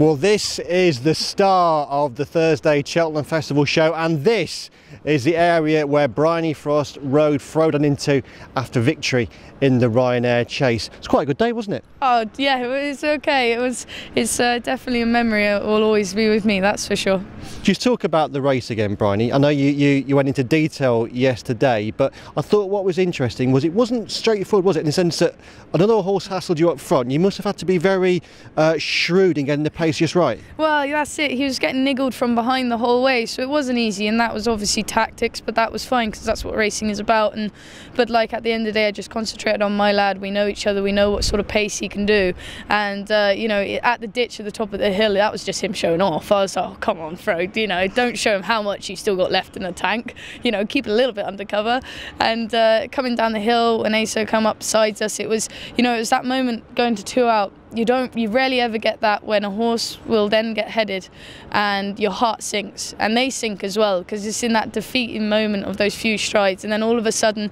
Well, this is the star of the Thursday Cheltenham Festival show, and this is the area where Bryony Frost rode Frodon into after victory in the Ryanair chase. It's quite a good day, wasn't it? Oh yeah, it was okay. It's definitely a memory. It will always be with me, that's for sure. Just talk about the race again, Bryony. I know you went into detail yesterday, but I thought what was interesting was it wasn't straightforward, was it? In the sense that another horse hassled you up front. You must have had to be very shrewd in getting the pace just right. Well, that's it. He was getting niggled from behind the whole way, so it wasn't easy, and that was obviously tactics, but that was fine because that's what racing is about. But like at the end of the day, I just concentrated on my lad. We know each other. We know what sort of pace he can do, and you know, at the ditch at the top of the hill, that was just him showing off. I was like, oh, come on, Fro, you know, don't show him how much you still got left in the tank. You know, keep it a little bit undercover. And coming down the hill when ASO come up beside us, it was, you know, it was that moment going to 2 out. You rarely ever get that when a horse will then get headed and your heart sinks, and they sink as well, because it's in that defeating moment of those few strides, and then all of a sudden,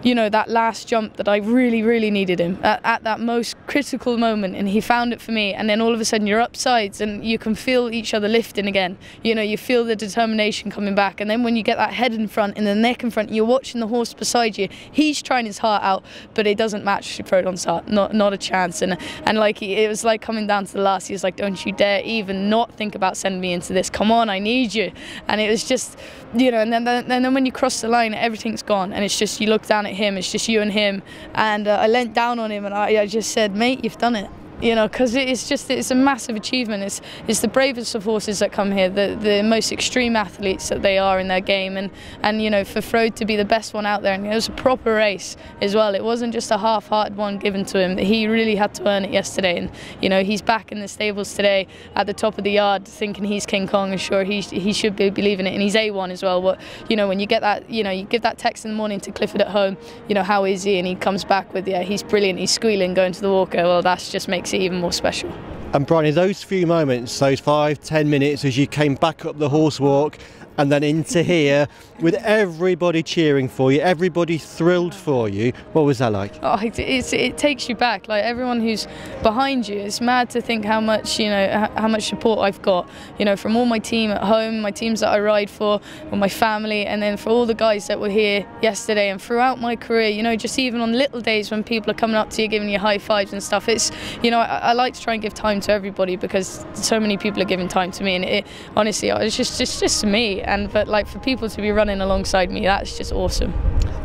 you know, that last jump that I really needed him at that most critical moment, and he found it for me, and then all of a sudden you're upsides and you can feel each other lifting again. You know, you feel the determination coming back, and then when you get that head in front and the neck in front, you're watching the horse beside you. He's trying his heart out, but it doesn't match Frodon's heart, not a chance. And like it was like coming down to the last, he was like, don't you dare even not think about sending me into this. Come on, I need you. And it was just, you know, and then when you cross the line, everything's gone, and it's just, you look down at him, it's just you and him, and I leant down on him and I just said, mate, you've done it. You know, because it's a massive achievement. It's the bravest of horses that come here, the most extreme athletes that they are in their game, and you know, for Frode to be the best one out there, and it was a proper race as well. It wasn't just a half-hearted one given to him. He really had to earn it yesterday, and you know, he's back in the stables today at the top of the yard, thinking he's King Kong, and sure, he should be believing it, and he's A1 as well. But you know, when you get that, you know, you give that text in the morning to Clifford at home, you know, how is he, and he comes back with, yeah, he's brilliant, he's squealing going to the walker. Well, that just makes it even more special. And Bryony, those few moments, those 5-10 minutes as you came back up the horse walk and then into here with everybody cheering for you, everybody thrilled for you, what was that like? Oh, it takes you back. Like, everyone who's behind you, it's mad to think how much, you know, how much support I've got, you know, from all my team at home, my teams that I ride for, or my family, and then for all the guys that were here yesterday and throughout my career, you know, just even on little days when people are coming up to you, giving you high fives and stuff. It's, you know, I like to try and give time to everybody because so many people are giving time to me, and it honestly, it's just me. But like, for people to be running alongside me, that's just awesome.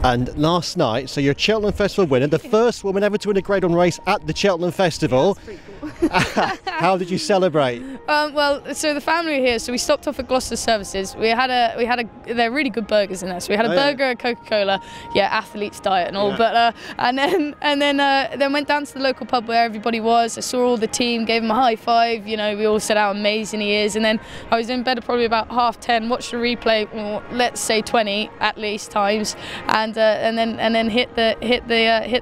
And last night, so you're a Cheltenham Festival winner, the first woman ever to win a Grade 1 race at the Cheltenham Festival. Yeah, that's pretty cool. How did you celebrate? Well, so the family were here, so we stopped off at Gloucester Services. They're really good burgers in there. So we had a burger, a Coca-Cola, yeah, athlete's diet and all. Yeah. But and then went down to the local pub where everybody was. I saw all the team, gave them a high five. You know, we all said how amazing he is. And then I was in bed at probably about 10:30, watched the replay, well, let's say 20 at least times, and then hit the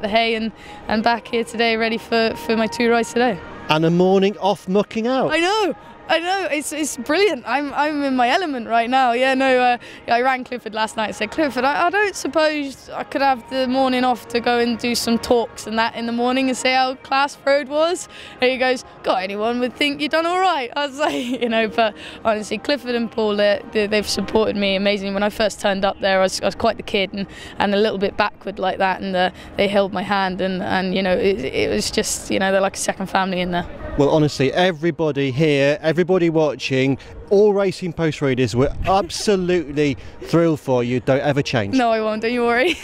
hay and back here today, ready for my 2 rides today. And a morning off mucking out. I know, it's brilliant. I'm in my element right now. Yeah, no, I rang Clifford last night and said, Clifford, I don't suppose I could have the morning off to go and do some talks and that in the morning and say how class Frode was? And he goes, God, anyone would think you've done all right. I was like, you know, but honestly, Clifford and Paul, they've supported me amazingly. When I first turned up there, I was quite the kid and a little bit backward like that, and they held my hand, and you know, it was just, you know, they're like a second family in there. Well, honestly, everybody here, everybody watching, all Racing Post readers were absolutely thrilled for you. Don't ever change. No, I won't, don't you worry.